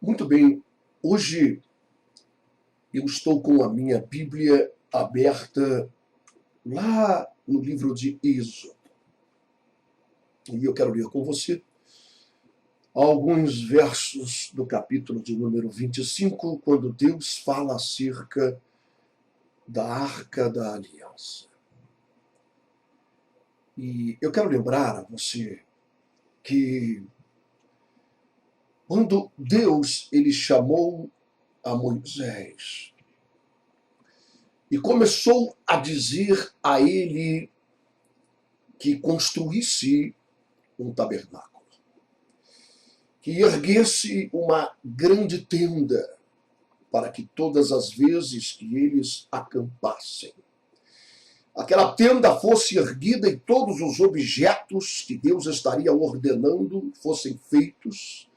Muito bem, hoje eu estou com a minha Bíblia aberta lá no livro de Êxodo. E eu quero ler com você alguns versos do capítulo de número 25, quando Deus fala acerca da Arca da Aliança. E eu quero lembrar a você que quando Deus ele chamou a Moisés e começou a dizer a ele que construísse um tabernáculo, que erguesse uma grande tenda para que todas as vezes que eles acampassem, aquela tenda fosse erguida e todos os objetos que Deus estaria ordenando fossem feitos,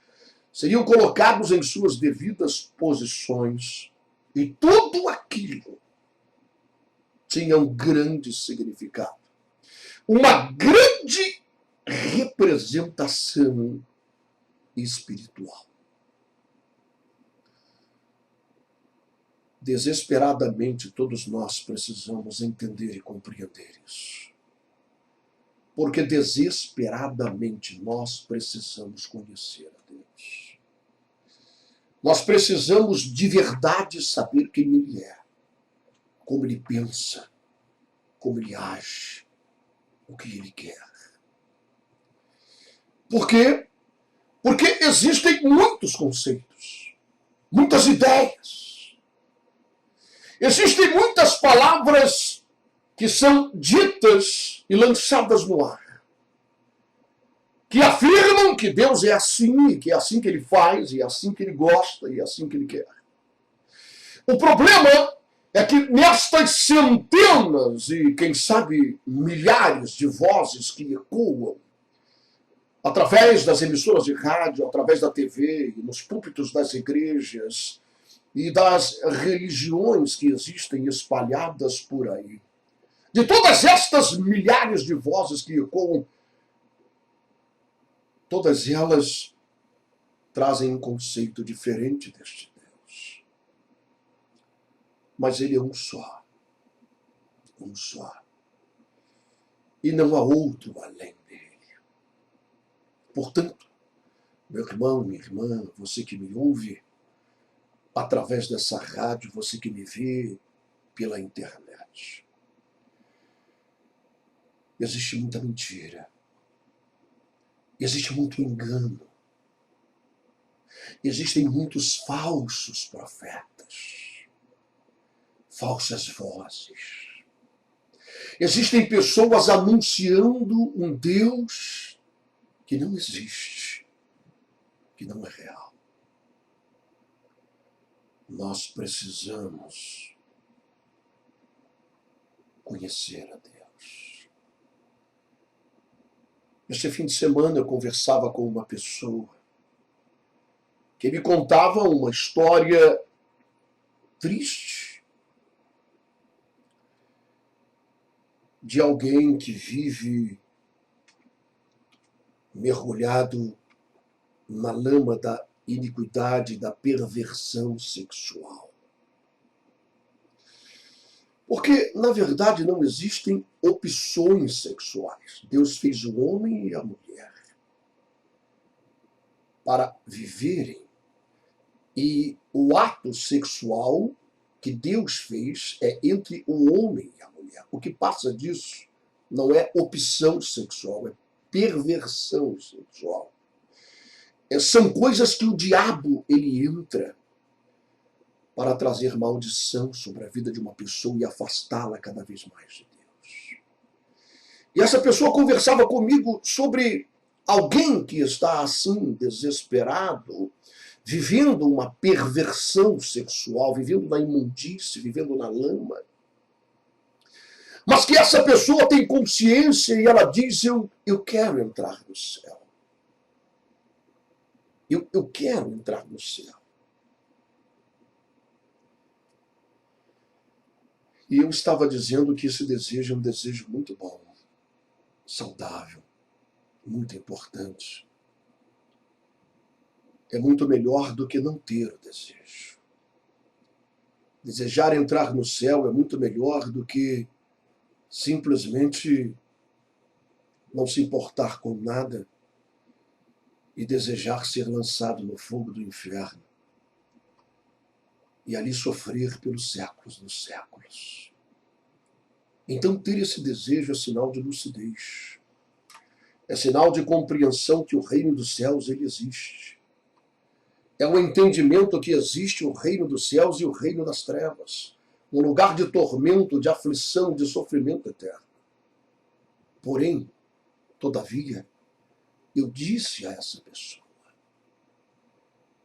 seriam colocados em suas devidas posições, e tudo aquilo tinha um grande significado, uma grande representação espiritual. Desesperadamente, todos nós precisamos entender e compreender isso. Porque desesperadamente nós precisamos conhecer a Deus. Nós precisamos de verdade saber quem Ele é, como Ele pensa, como Ele age, o que Ele quer. Por quê? Porque existem muitos conceitos, muitas ideias. Existem muitas palavras que são ditas e lançadas no ar, que afirmam que Deus é assim, e que é assim que Ele faz, e é assim que Ele gosta, e é assim que Ele quer. O problema é que nestas centenas e, quem sabe, milhares de vozes que ecoam através das emissoras de rádio, através da TV, e nos púlpitos das igrejas e das religiões que existem espalhadas por aí, de todas estas milhares de vozes que ecoam, todas elas trazem um conceito diferente deste Deus. Mas Ele é um só. Um só. E não há outro além dele. Portanto, meu irmão, minha irmã, você que me ouve através dessa rádio, você que me vê pela internet, existe muita mentira. Existe muito engano. Existem muitos falsos profetas, falsas vozes. Existem pessoas anunciando um Deus que não existe, que não é real. Nós precisamos conhecer a Deus. Este fim de semana eu conversava com uma pessoa que me contava uma história triste de alguém que vive mergulhado na lama da iniquidade, da perversão sexual. Porque, na verdade, não existem opções sexuais. Deus fez o homem e a mulher para viverem. E o ato sexual que Deus fez é entre o homem e a mulher. O que passa disso não é opção sexual, é perversão sexual. São coisas que o diabo ele entra para trazer maldição sobre a vida de uma pessoa e afastá-la cada vez mais de Deus. E essa pessoa conversava comigo sobre alguém que está assim, desesperado, vivendo uma perversão sexual, vivendo na imundície, vivendo na lama. Mas que essa pessoa tem consciência e ela diz, eu quero entrar no céu. Eu quero entrar no céu. E eu estava dizendo que esse desejo é um desejo muito bom, saudável, muito importante. é muito melhor do que não ter o desejo. Desejar entrar no céu é muito melhor do que simplesmente não se importar com nada e desejar ser lançado no fogo do inferno e ali sofrer pelos séculos dos séculos. Então, ter esse desejo é sinal de lucidez. É sinal de compreensão que o reino dos céus ele existe. É o entendimento que existe o reino dos céus e o reino das trevas. Um lugar de tormento, de aflição, de sofrimento eterno. Porém, todavia, eu disse a essa pessoa,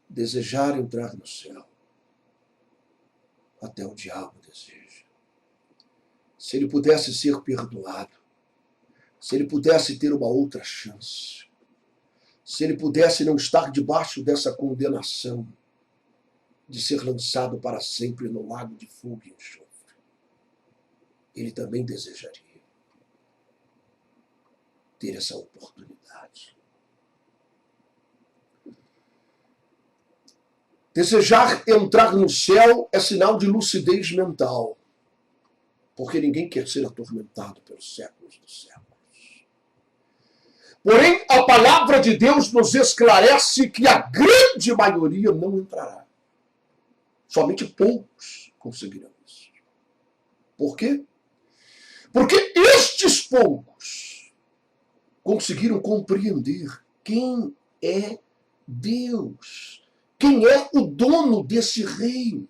desejar entrar no céu, até o diabo deseja. Se ele pudesse ser perdoado, se ele pudesse ter uma outra chance, se ele pudesse não estar debaixo dessa condenação de ser lançado para sempre no lago de fogo e enxofre, ele também desejaria ter essa oportunidade. Desejar entrar no céu é sinal de lucidez mental, porque ninguém quer ser atormentado pelos séculos dos séculos. Porém, a palavra de Deus nos esclarece que a grande maioria não entrará. Somente poucos conseguirão isso. Por quê? Porque estes poucos conseguiram compreender quem é Deus, quem é o dono desse reino.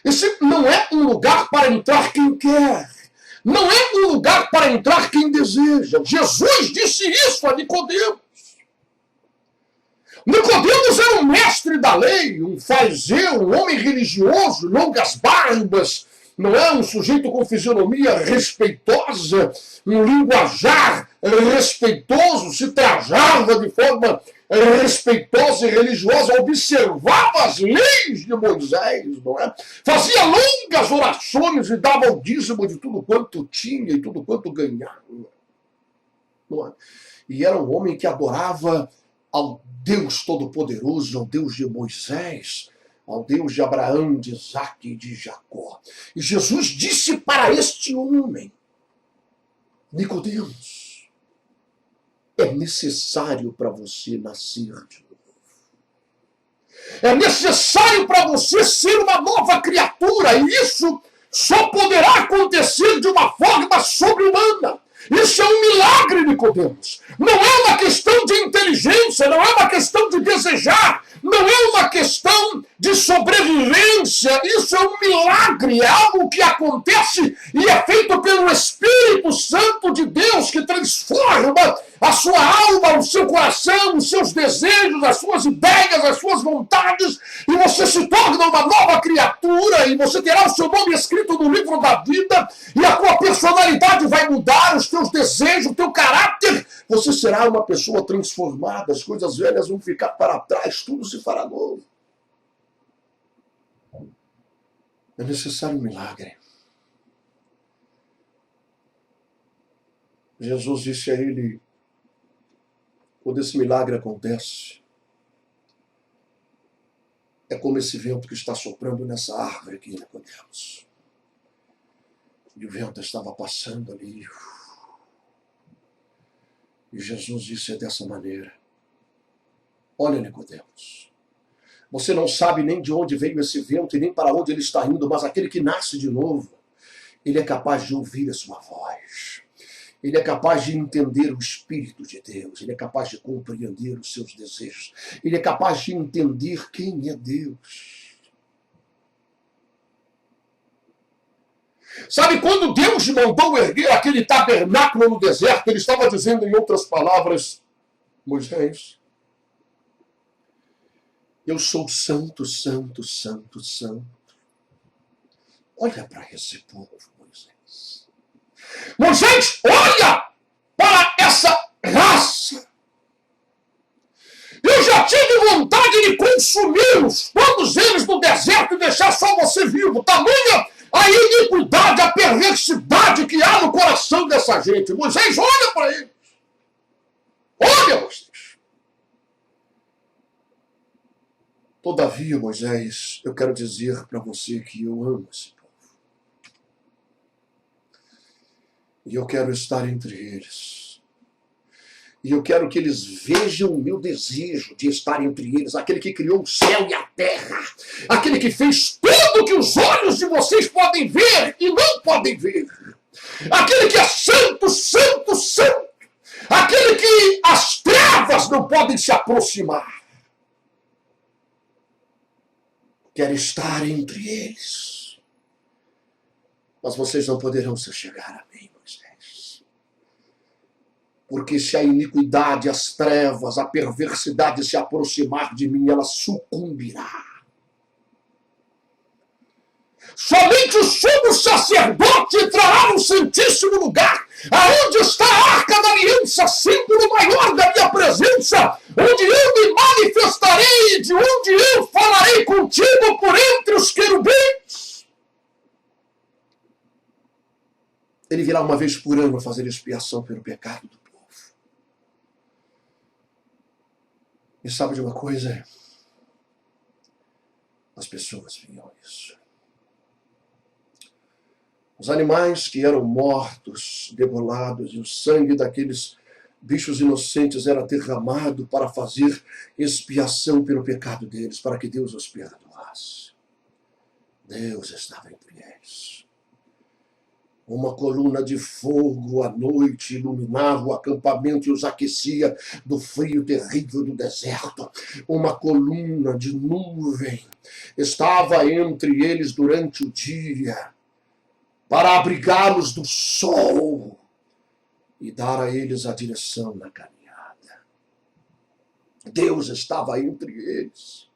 Esse não é um lugar para entrar quem quer. Não é um lugar para entrar quem deseja. Jesus disse isso a Nicodemos. Nicodemos era um mestre da lei, um fariseu, um homem religioso, longas barbas, não é? Um sujeito com fisionomia respeitosa, um linguajar respeitoso, se trajava de forma respeitosa e religiosa, observava as leis de Moisés, não é? Fazia longas orações e dava o dízimo de tudo quanto tinha e tudo quanto ganhava. Não é? E era um homem que adorava ao Deus Todo-Poderoso, ao Deus de Moisés, ao Deus de Abraão, de Isaque e de Jacó. E Jesus disse para este homem, Nicodemos, é necessário para você nascer de novo. É necessário para você ser uma nova criatura, e isso só poderá acontecer de uma forma sobre-humana. Isso é um milagre, Nicodemos. Não é uma questão de inteligência, não é uma questão de desejar, não é uma questão de sobrevivência. Isso é um milagre, é algo que acontece e é feito pelo Espírito Santo de Deus, que transforma a sua alma, o seu coração, os seus desejos, as suas ideias, as suas vontades, e você se torna uma nova criatura, e você terá o seu nome escrito no livro da vida, e a tua personalidade vai mudar, os teus desejos, o teu caráter, você será uma pessoa transformada, as coisas velhas vão ficar para trás, tudo se fará novo. É necessário um milagre. Jesus disse a ele, quando esse milagre acontece, é como esse vento que está soprando nessa árvore aqui, Nicodemos. E o vento estava passando ali. E Jesus disse, é dessa maneira. Olha, Nicodemos, você não sabe nem de onde veio esse vento e nem para onde ele está indo, mas aquele que nasce de novo, ele é capaz de ouvir a sua voz. Ele é capaz de entender o Espírito de Deus. Ele é capaz de compreender os seus desejos. Ele é capaz de entender quem é Deus. Sabe, quando Deus mandou erguer aquele tabernáculo no deserto, ele estava dizendo, em outras palavras, Moisés, eu sou santo, santo, santo, santo. Olha para esse povo, Moisés. Moisés, olha para essa raça. Eu já tive vontade de consumi-los, todos eles no deserto, e deixar só você vivo. Tamanha a iniquidade, a perversidade que há no coração dessa gente. Moisés, olha para eles. Olha, Moisés. Todavia, Moisés, eu quero dizer para você que eu amo esse povo. E eu quero estar entre eles. E eu quero que eles vejam o meu desejo de estar entre eles, aquele que criou o céu e a terra, aquele que fez tudo que os olhos de vocês podem ver e não podem ver, aquele que é santo, santo, santo, aquele que as trevas não podem se aproximar. Quero estar entre eles. Mas vocês não poderão se chegar a mim, Moisés. Porque se a iniquidade, as trevas, a perversidade se aproximar de mim, ela sucumbirá. Somente o sumo sacerdote entrará no santíssimo lugar, aonde está a arca da aliança, símbolo maior da minha presença, onde eu me manifestarei, de onde eu falarei contigo por entre os querubins. Ele virá uma vez por ano fazer expiação pelo pecado do povo. E sabe de uma coisa? As pessoas viam isso. Os animais que eram mortos, degolados, e o sangue daqueles bichos inocentes era derramado para fazer expiação pelo pecado deles, para que Deus os perdoasse. Deus estava entre eles. Uma coluna de fogo à noite iluminava o acampamento e os aquecia do frio terrível do deserto. Uma coluna de nuvem estava entre eles durante o dia, para abrigá-los do sol e dar a eles a direção na caminhada. Deus estava entre eles.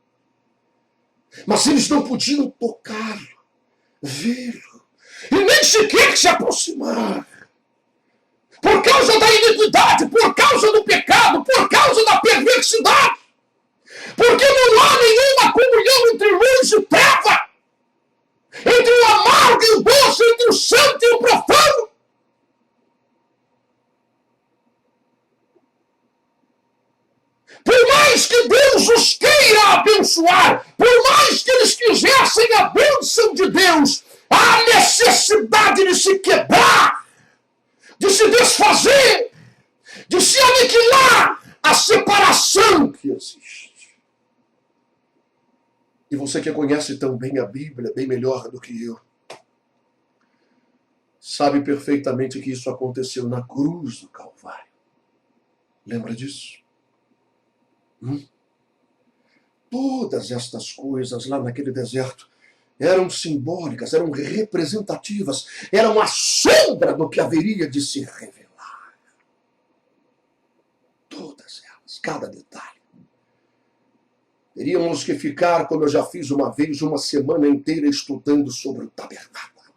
Mas eles não podiam tocá-lo, vê-lo, e nem sequer se aproximar. Por causa da iniquidade, por causa do pecado, por causa da perversidade. Porque não há nenhuma comunhão entre luz e treva, entre o amargo e o doce, entre o santo e o profano. Por mais que Deus os queira abençoar, por mais que eles quisessem a bênção de Deus, há necessidade de se quebrar, de se desfazer, de se aniquilar a separação que existe. E você que conhece tão bem a Bíblia, bem melhor do que eu, sabe perfeitamente que isso aconteceu na cruz do Calvário. Lembra disso? Todas estas coisas lá naquele deserto eram simbólicas, eram representativas, eram a sombra do que haveria de se revelar. Todas elas, cada detalhe. Teríamos que ficar, como eu já fiz uma vez, uma semana inteira estudando sobre o tabernáculo.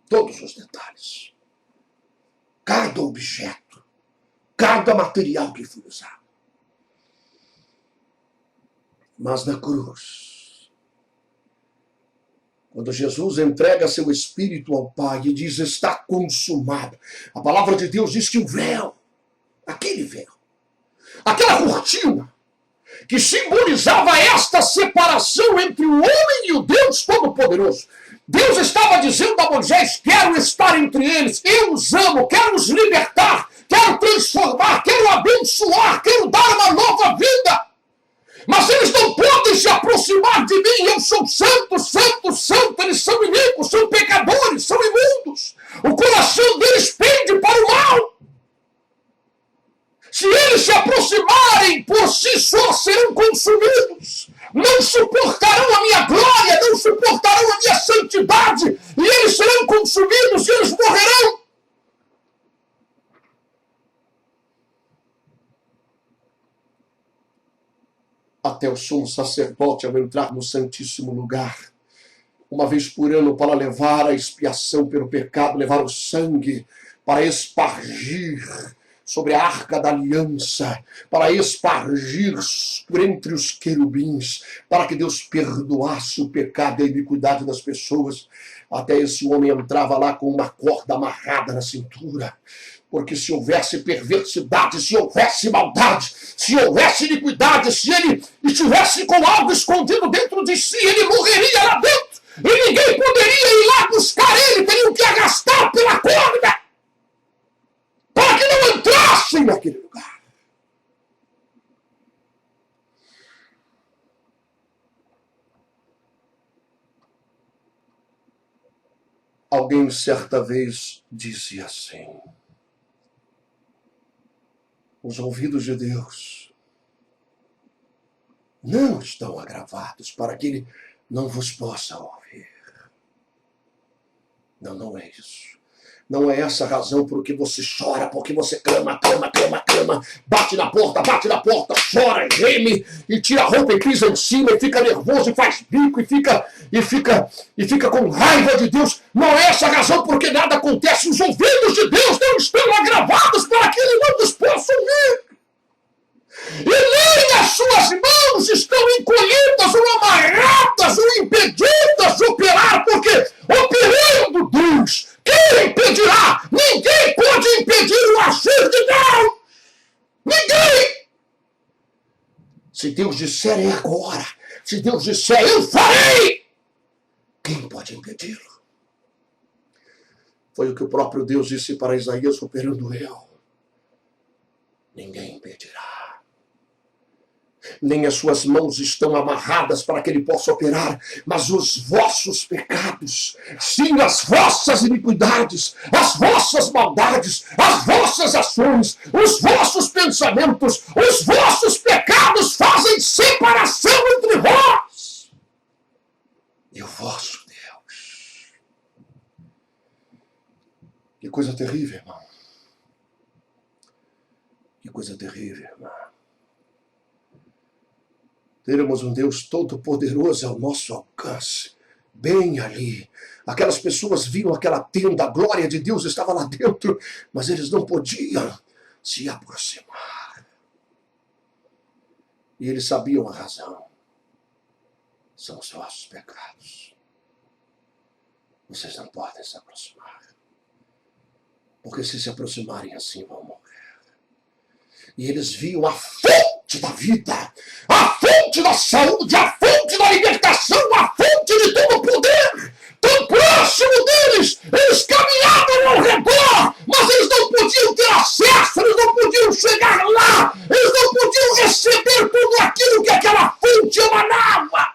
Todos os detalhes. Cada objeto. Cada material que foi usado. Mas na cruz, quando Jesus entrega seu Espírito ao Pai e diz, está consumado, a palavra de Deus diz que o véu, aquele véu, aquela cortina, que simbolizava esta separação entre o homem e o Deus Todo-Poderoso. Deus estava dizendo a Moisés, quero estar entre eles, eu os amo, quero os libertar, quero transformar, quero abençoar, quero dar uma nova vida. Mas eles não podem se aproximar de mim, eu sou santo, santo, santo, eles são iníquos, são pecadores, são imundos. O coração deles pende para o mal. Se eles se aproximarem, por si só serão consumidos. Não suportarão a minha glória, não suportarão a minha santidade. E eles serão consumidos e eles morrerão. Até o sumo sacerdote, ao entrar no Santíssimo Lugar, uma vez por ano, para levar a expiação pelo pecado, levar o sangue para espargir sobre a arca da aliança, para espargir por entre os querubins, para que Deus perdoasse o pecado e a iniquidade das pessoas. Até esse homem entrava lá com uma corda amarrada na cintura, Porque se houvesse perversidade, se houvesse maldade, se houvesse iniquidade, se ele estivesse com algo escondido dentro de si, ele morreria lá dentro. E ninguém poderia ir lá buscar ele, teriam que arrastar pela corda para que não entrassem naquele lugar. Alguém certa vez disse assim: os ouvidos de Deus não estão agravados para que ele não vos possa ouvir. Não, não é isso. Não é essa a razão por que você chora, porque você clama, bate na porta, chora, geme, e tira a roupa e pisa em cima, e fica nervoso, e faz bico, e fica com raiva de Deus. Não é essa a razão por que nada acontece. Os ouvidos de Deus não estão agravados para que ele não nos possa ouvir. E nem as suas mãos estão encolhidas ou amarradas ou impedidas de operar, porque operando Deus, quem impedirá? Ninguém pode impedir o agir de Deus. Ninguém! Se Deus disser é agora, se Deus disser eu farei, quem pode impedi-lo? Foi o que o próprio Deus disse para Isaías, operando eu. Ninguém impedirá. Nem as suas mãos estão amarradas para que ele possa operar, mas os vossos pecados, sim, as vossas iniquidades, as vossas maldades, as vossas ações, os vossos pensamentos, os vossos pecados fazem separação entre vós e o vosso Deus. Que coisa terrível, irmão. Que coisa terrível, irmão. Teremos um Deus todo-poderoso ao nosso alcance, bem ali. Aquelas pessoas viram aquela tenda, a glória de Deus estava lá dentro, mas eles não podiam se aproximar. E eles sabiam a razão. São os vossos pecados. Vocês não podem se aproximar. Porque se aproximarem assim, vão morrer. E eles viam a fonte da vida, a fonte da saúde, a fonte da libertação, a fonte de todo o poder, tão próximo deles. Eles caminhavam ao redor, mas eles não podiam ter acesso, eles não podiam chegar lá, eles não podiam receber tudo aquilo que aquela fonte emanava.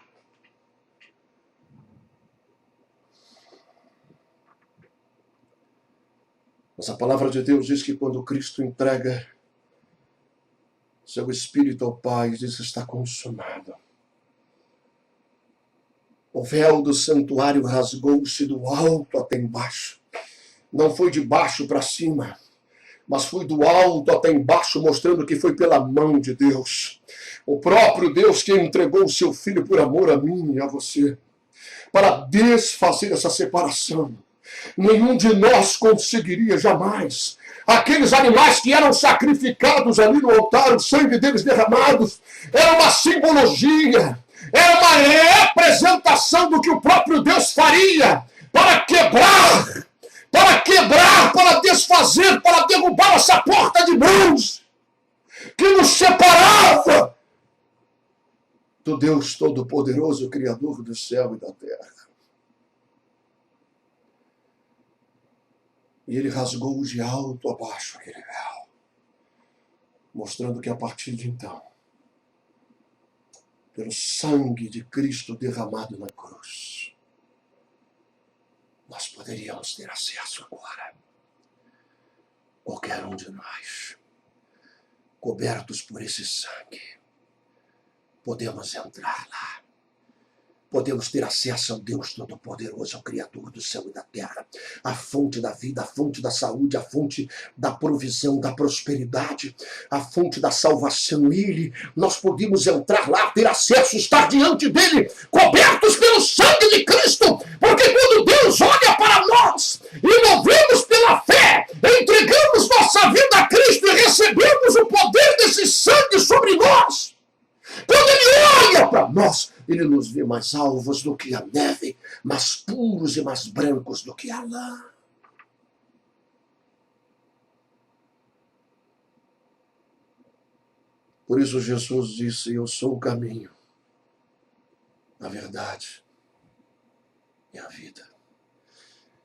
Mas a palavra de Deus diz que quando Cristo entrega seu Espírito ao Pai, diz: está consumado. O véu do santuário rasgou-se do alto até embaixo. Não foi de baixo para cima, mas foi do alto até embaixo, mostrando que foi pela mão de Deus. O próprio Deus que entregou o seu Filho por amor a mim e a você, para desfazer essa separação. Nenhum de nós conseguiria jamais. Aqueles animais que eram sacrificados ali no altar, o sangue deles derramados, era uma simbologia, era uma representação do que o próprio Deus faria para quebrar, para desfazer, para derrubar essa porta de bronze que nos separava do Deus Todo-Poderoso, Criador do céu e da terra. E ele rasgou de alto a baixo aquele véu, mostrando que a partir de então, pelo sangue de Cristo derramado na cruz, nós poderíamos ter acesso agora. Qualquer um de nós, cobertos por esse sangue, podemos entrar lá. Podemos ter acesso ao Deus Todo-Poderoso, ao Criador do céu e da terra, a fonte da vida, a fonte da saúde, a fonte da provisão, da prosperidade, a fonte da salvação. Nós podemos entrar lá, ter acesso, estar diante dele, cobertos pelo sangue de Cristo, porque quando Deus olha para nós e movemos pela fé, entregamos nossa vida a Cristo e recebemos o poder desse sangue sobre nós. Quando ele olha para nós, ele nos vê mais alvos do que a neve, mais puros e mais brancos do que a lã. Por isso Jesus disse, eu sou o caminho, a verdade e a vida.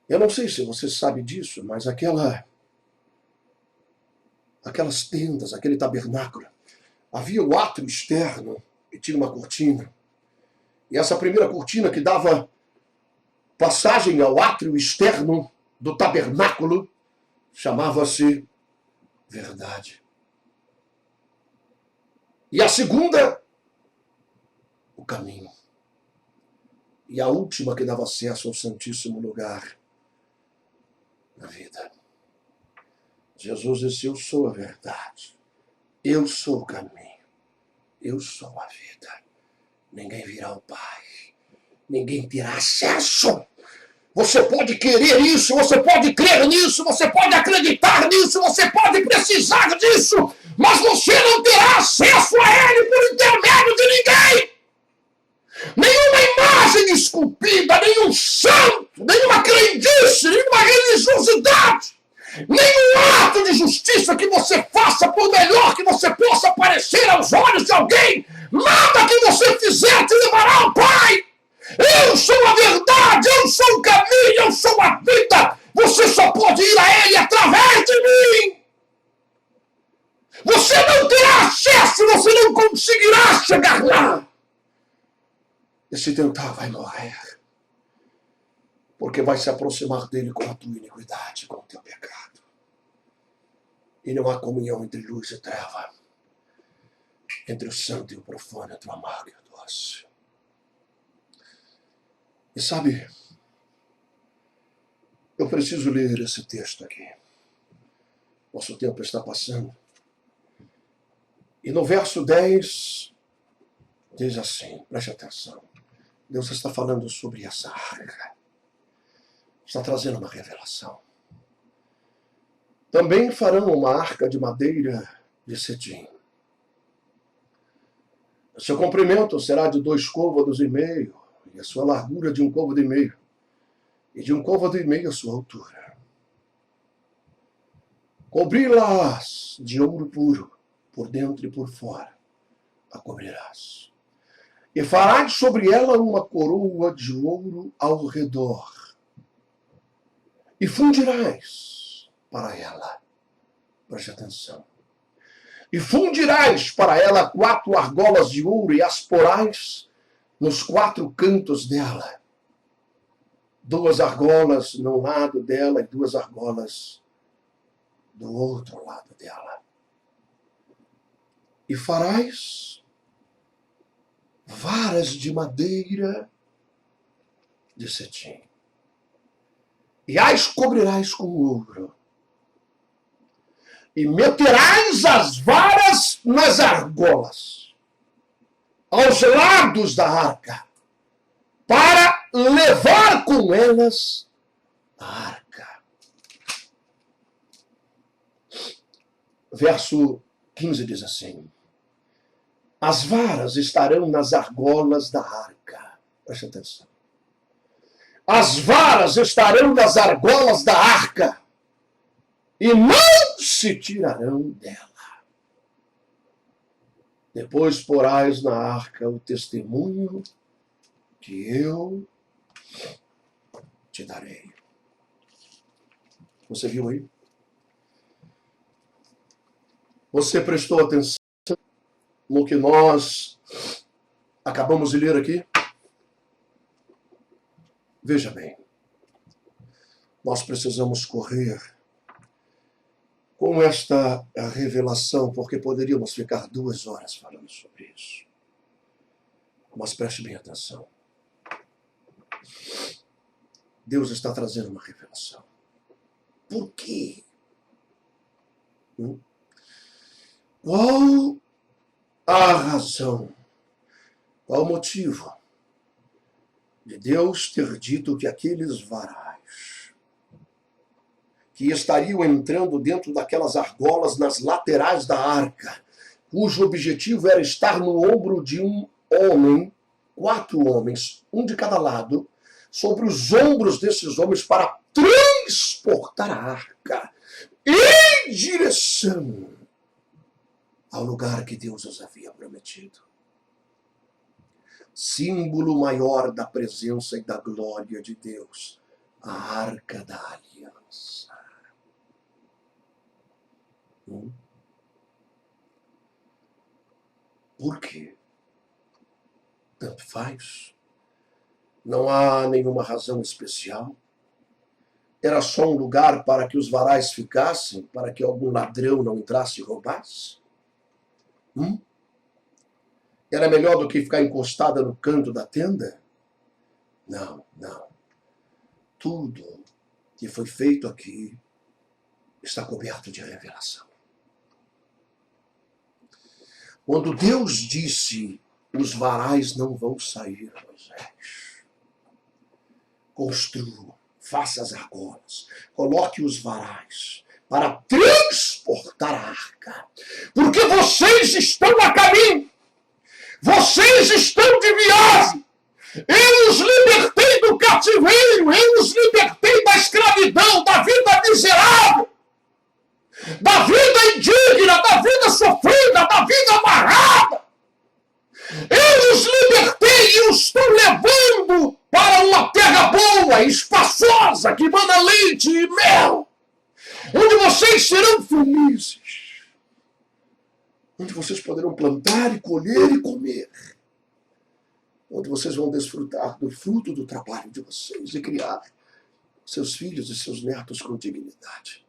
Eu não sei se você sabe disso, mas aquelas tendas, aquele tabernáculo, havia o átrio externo e tinha uma cortina. E essa primeira cortina que dava passagem ao átrio externo do tabernáculo chamava-se verdade. E a segunda, o caminho. E a última que dava acesso ao Santíssimo Lugar, a vida. Jesus disse, eu sou a verdade. Eu sou o caminho. Eu sou a vida. Ninguém virá ao Pai. Ninguém terá acesso. Você pode querer isso, você pode crer nisso, você pode acreditar nisso, você pode precisar disso, mas você não terá acesso a Ele por intermédio de ninguém. Nenhuma imagem esculpida, nenhum santo, nenhuma crendice, nenhuma religiosidade, nenhum ato de justiça que você faça, por melhor que você possa parecer aos olhos de alguém, nada que você fizer te levará ao Pai. Eu sou a verdade, eu sou o caminho, eu sou a vida. Você só pode ir a Ele através de mim. Você não terá acesso, você não conseguirá chegar lá. E se tentar, vai morrer. Porque vai se aproximar dele com a tua iniquidade, com o teu pecado. E não há comunhão entre luz e treva, entre o santo e o profano, entre o amargo e o doce. E sabe, eu preciso ler esse texto aqui. Nosso tempo está passando. E no verso 10, diz assim, preste atenção. Deus está falando sobre essa arca. Está trazendo uma revelação. Também farão uma arca de madeira de cetim. O seu comprimento será de 2 côvados e meio, e a sua largura de 1 côvado e meio, e de 1 côvado e meio a sua altura. Cobri-las de ouro puro, por dentro e por fora, a cobrirás. E farás sobre ela uma coroa de ouro ao redor, e fundirás para ela, preste atenção, e fundirás para ela 4 argolas de ouro, e as porás nos 4 cantos dela. 2 argolas num lado dela e 2 argolas do outro lado dela. E farás varas de madeira de cetim. E as cobrirás com ouro. E meterás as varas nas argolas, aos lados da arca, para levar com elas a arca. Verso 15 diz assim, as varas estarão nas argolas da arca. Preste atenção. As varas estarão nas argolas da arca, e não se tirarão dela. Depois porás na arca o testemunho que eu te darei. Você viu aí? Você prestou atenção no que nós acabamos de ler aqui? Veja bem, nós precisamos correr com esta revelação, porque poderíamos ficar 2 horas falando sobre isso. Mas preste bem atenção. Deus está trazendo uma revelação. Por quê? Qual a razão? Qual o motivo de Deus ter dito que aqueles varais que estariam entrando dentro daquelas argolas nas laterais da arca, cujo objetivo era estar no ombro de um homem, 4 homens, um de cada lado, sobre os ombros desses homens para transportar a arca em direção ao lugar que Deus os havia prometido. Símbolo maior da presença e da glória de Deus, a Arca da Aliança. Por quê? Tanto faz. Não há nenhuma razão especial. Era só um lugar para que os varais ficassem, para que algum ladrão não entrasse e roubasse? Era melhor do que ficar encostada no canto da tenda? Não, não. Tudo que foi feito aqui está coberto de revelação. Quando Deus disse, os varais não vão sair, Moisés, construa, faça as argolas, coloque os varais para transportar a arca, porque vocês estão a caminho, vocês estão de viagem. Eu os libertei do cativeiro, eu os libertei da escravidão, da vida miserável, da vida indigna, da vida sofrida, da vida amarrada. Eu os libertei e os estou levando para uma terra boa, espaçosa, que manda leite e mel, onde vocês serão felizes, onde vocês poderão plantar e colher e comer, onde vocês vão desfrutar do fruto do trabalho de vocês e criar seus filhos e seus netos com dignidade.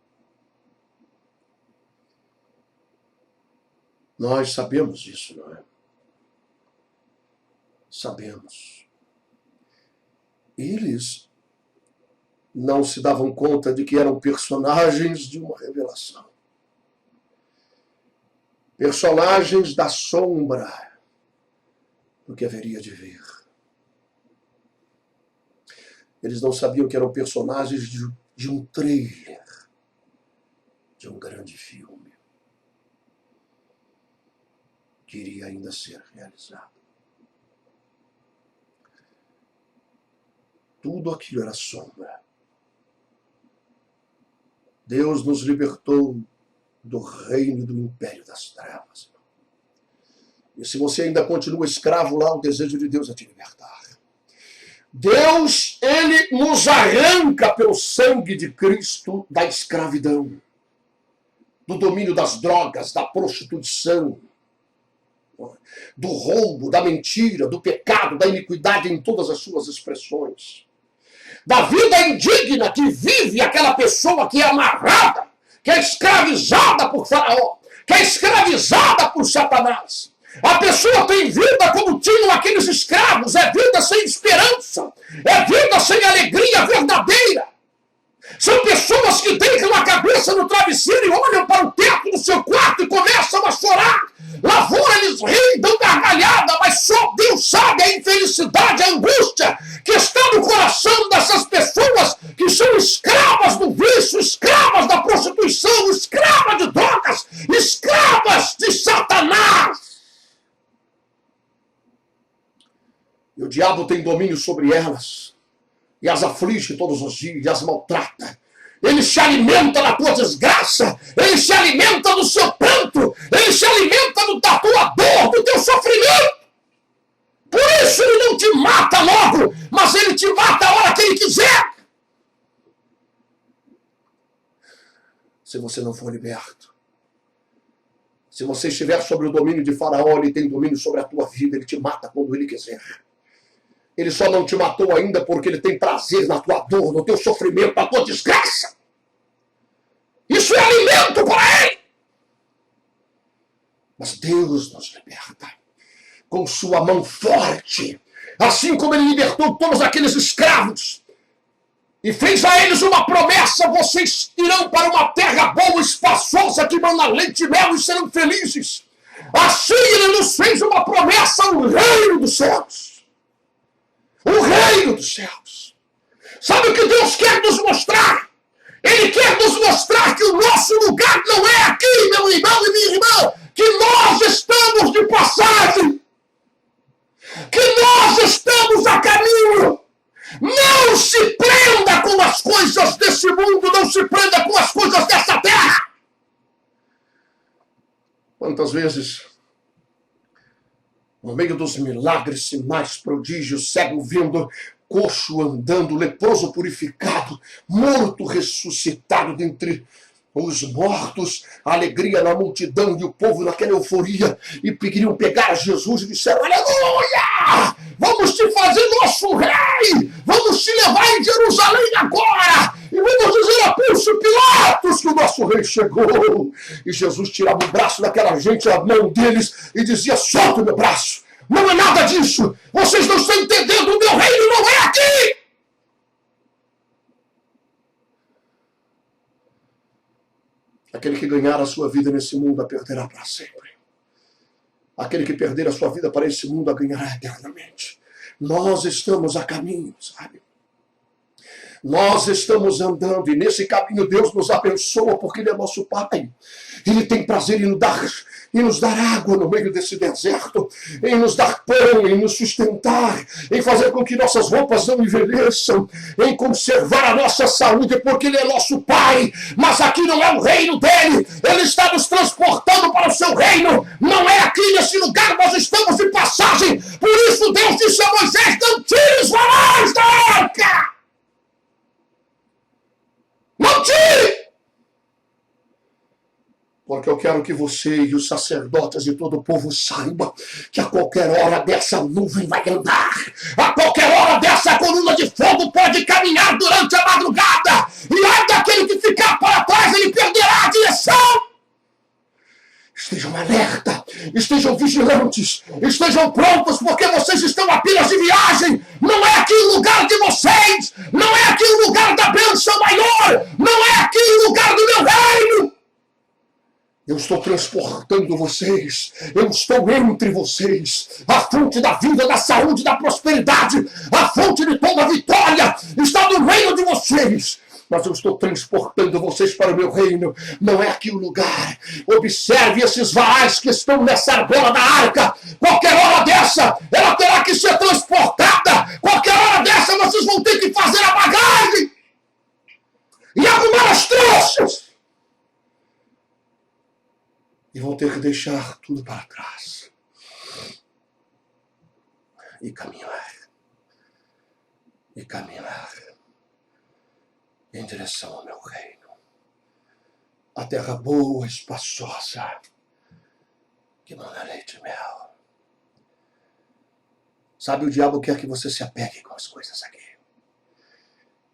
Nós sabemos disso, não é? Sabemos. Eles não se davam conta de que eram personagens de uma revelação. Personagens da sombra do que haveria de vir. Eles não sabiam que eram personagens de um trailer, de um grande filme que iria ainda ser realizado. Tudo aquilo era sombra. Deus nos libertou do reino do império das trevas. E se você ainda continua escravo lá, o desejo de Deus é te libertar. Deus, ele nos arranca pelo sangue de Cristo da escravidão, do domínio das drogas, da prostituição, do roubo, da mentira, do pecado, da iniquidade em todas as suas expressões. Da vida indigna que vive aquela pessoa que é amarrada, que é escravizada por Faraó, que é escravizada por Satanás. A pessoa tem vida como tinham aqueles escravos, é vida sem esperança, é vida sem alegria verdadeira. São pessoas que deitam a cabeça no travesseiro e olham para o teto do seu quarto e começam a chorar. Lá fora eles riem, dão gargalhada, mas só Deus sabe a infelicidade, a angústia que está no coração dessas pessoas que são escravas do vício, escravas da prostituição, escravas de drogas, escravas de Satanás. E o diabo tem domínio sobre elas e as aflige todos os dias, e as maltrata. Ele se alimenta da tua desgraça, ele se alimenta do seu pranto, ele se alimenta da tua dor, do teu sofrimento. Por isso ele não te mata logo, mas ele te mata a hora que ele quiser. Se você não for liberto, se você estiver sob o domínio de Faraó, ele tem domínio sobre a tua vida, ele te mata quando ele quiser. Ele só não te matou ainda porque ele tem prazer na tua dor, no teu sofrimento, na tua desgraça. Isso é alimento para ele. Mas Deus nos liberta com sua mão forte, assim como ele libertou todos aqueles escravos e fez a eles uma promessa: vocês irão para uma terra boa, espaçosa, que manda leite e mel e serão felizes. Assim ele nos fez uma promessa: o reino dos céus. O reino dos céus. Sabe o que Deus quer nos mostrar? Ele quer nos mostrar que o nosso lugar não é aqui, meu irmão e minha irmã, que nós estamos de passagem, que nós estamos a caminho. Não se prenda com as coisas desse mundo, não se prenda com as coisas dessa terra. Quantas vezes, no meio dos milagres, sinais, prodígios, cego vendo, coxo andando, leproso purificado, morto ressuscitado dentre os mortos, a alegria na multidão e o povo naquela euforia, e queriam pegar Jesus e disseram: aleluia! Vamos te fazer nosso rei! Vamos te levar em Jerusalém agora! E vamos dizer a Pôncio Pilatos que o nosso rei chegou! E Jesus tirava o braço daquela gente, a mão deles, e dizia: solta o meu braço! Não é nada disso! Vocês não estão entendendo, o meu reino não é aqui! Aquele que ganhar a sua vida nesse mundo a perderá para sempre. Aquele que perder a sua vida para esse mundo a ganhará eternamente. Nós estamos a caminho, sabe? Nós estamos andando e nesse caminho Deus nos abençoa porque Ele é nosso Pai. Ele tem prazer em nos dar água no meio desse deserto, em nos dar pão, em nos sustentar, em fazer com que nossas roupas não envelheçam, em conservar a nossa saúde, porque Ele é nosso Pai. Mas aqui não é o reino dele, Ele está nos transportando para o seu reino. Não é aqui nesse lugar, nós estamos de passagem. Por isso Deus disse a Moisés: não tire os varais da arca! Não tire! Porque eu quero que você e os sacerdotes e todo o povo saibam que a qualquer hora dessa nuvem vai andar. A qualquer hora dessa coluna de fogo pode caminhar durante a madrugada. E ai daquele que ficar para trás, ele perderá a direção. Estejam alerta, estejam vigilantes, estejam prontos, porque vocês estão apenas de viagem. Não é aqui o lugar de vocês, não é aqui o lugar da bênção maior, não é aqui o lugar do meu reino. Eu estou transportando vocês, eu estou entre vocês. A fonte da vida, da saúde, da prosperidade, a fonte de toda a vitória está no reino de vocês. Mas eu estou transportando vocês para o meu reino. Não é aqui o lugar. Observe esses varais que estão nessa argola da arca. Qualquer hora dessa, ela terá que ser transportada. Qualquer hora dessa, vocês vão ter que fazer a bagagem e arrumar as trouxas. E vão ter que deixar tudo para trás. E caminhar. E caminhar. Em direção ao meu reino. A terra boa, espaçosa, que manda leite e mel. Sabe, o diabo quer que você se apegue com as coisas aqui.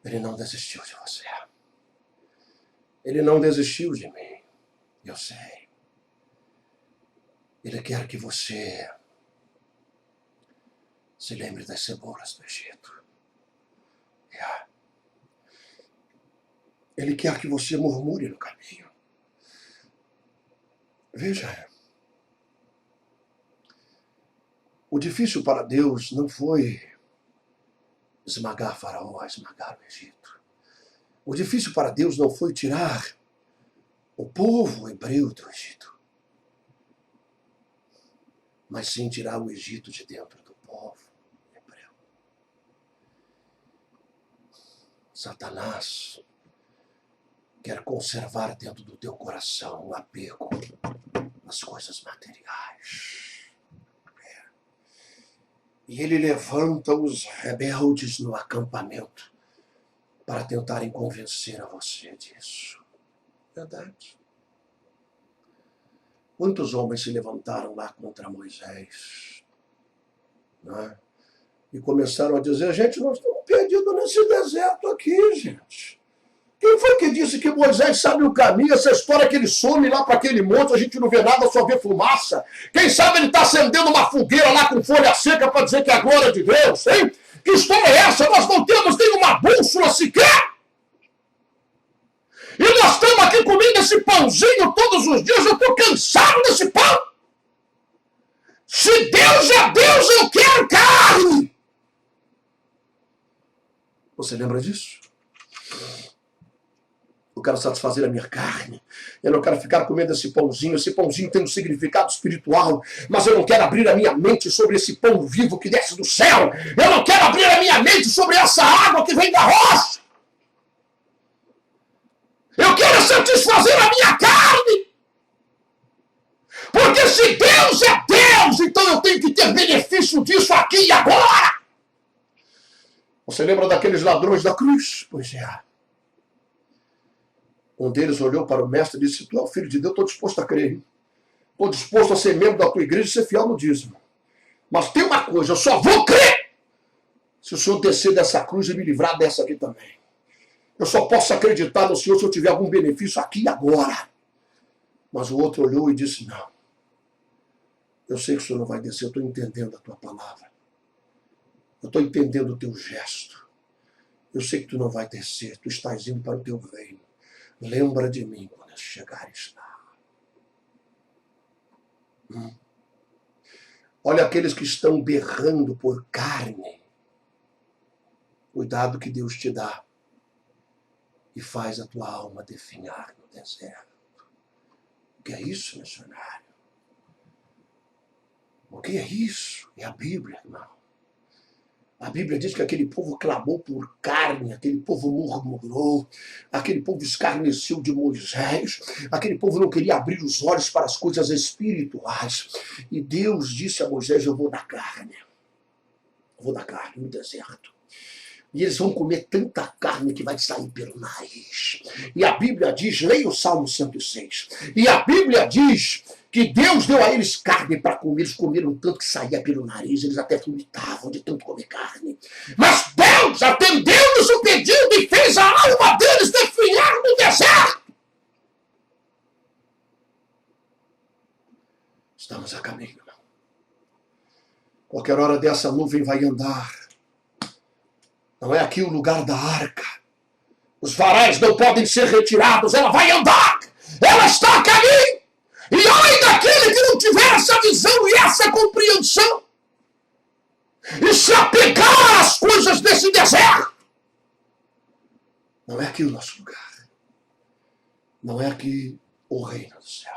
Ele não desistiu de você. Ele não desistiu de mim. Eu sei. Ele quer que você se lembre das cebolas do Egito. Ele quer que você murmure no caminho. Veja, o difícil para Deus não foi esmagar Faraó, esmagar o Egito. O difícil para Deus não foi tirar o povo hebreu do Egito, mas sim tirar o Egito de dentro do povo hebreu. Satanás quer conservar dentro do teu coração o apego às coisas materiais. E ele levanta os rebeldes no acampamento para tentarem convencer a você disso. Verdade. Quantos homens se levantaram lá contra Moisés? Né? E começaram a dizer: gente, nós estamos perdidos nesse deserto aqui, gente. Quem foi que disse que Moisés sabe o caminho? Essa história que ele some lá para aquele monte, a gente não vê nada, só vê fumaça. Quem sabe ele está acendendo uma fogueira lá com folha seca para dizer que é a glória de Deus, hein? Que história é essa? Nós não temos nenhuma bússola sequer. E nós estamos aqui comendo esse pãozinho todos os dias, eu estou cansado desse pão. Se Deus é Deus, eu quero carne. Você lembra disso? Eu quero satisfazer a minha carne. Eu não quero ficar comendo esse pãozinho. Esse pãozinho tem um significado espiritual. Mas eu não quero abrir a minha mente sobre esse pão vivo que desce do céu. Eu não quero abrir a minha mente sobre essa água que vem da rocha. Eu quero satisfazer a minha carne. Porque se Deus é Deus, então eu tenho que ter benefício disso aqui e agora. Você lembra daqueles ladrões da cruz? Pois é. Um deles olhou para o mestre e disse: tu é o filho de Deus, estou disposto a crer. Estou disposto a ser membro da tua igreja e ser fiel no dízimo. Mas tem uma coisa, eu só vou crer se o Senhor descer dessa cruz e me livrar dessa aqui também. Eu só posso acreditar no Senhor se eu tiver algum benefício aqui e agora. Mas o outro olhou e disse: não. Eu sei que o Senhor não vai descer, eu estou entendendo a tua palavra. Eu estou entendendo o teu gesto. Eu sei que tu não vai descer, tu estás indo para o teu reino. Lembra de mim quando chegares lá. Olha aqueles que estão berrando por carne. Cuidado que Deus te dá e faz a tua alma definhar no deserto. O que é isso, missionário? O que é isso? É a Bíblia, irmão. A Bíblia diz que aquele povo clamou por carne, aquele povo murmurou, aquele povo escarneceu de Moisés, aquele povo não queria abrir os olhos para as coisas espirituais. E Deus disse a Moisés: eu vou dar carne. Eu vou dar carne no deserto. E eles vão comer tanta carne que vai sair pelo nariz. E a Bíblia diz, leia o Salmo 106, e a Bíblia diz que Deus deu a eles carne para comer. Eles comeram tanto que saía pelo nariz, eles até vomitavam de tanto comer carne. Mas Deus atendeu-nos o pedido e fez a alma deles definhar no deserto. Estamos a caminho. Qualquer hora dessa nuvem vai andar. Não é aqui o lugar da arca. Os varais não podem ser retirados. Ela vai andar. Ela está a caminho. E ai daquele que não tiver essa visão e essa compreensão. E se apegar às coisas desse deserto. Não é aqui o nosso lugar. Não é aqui o reino do céu.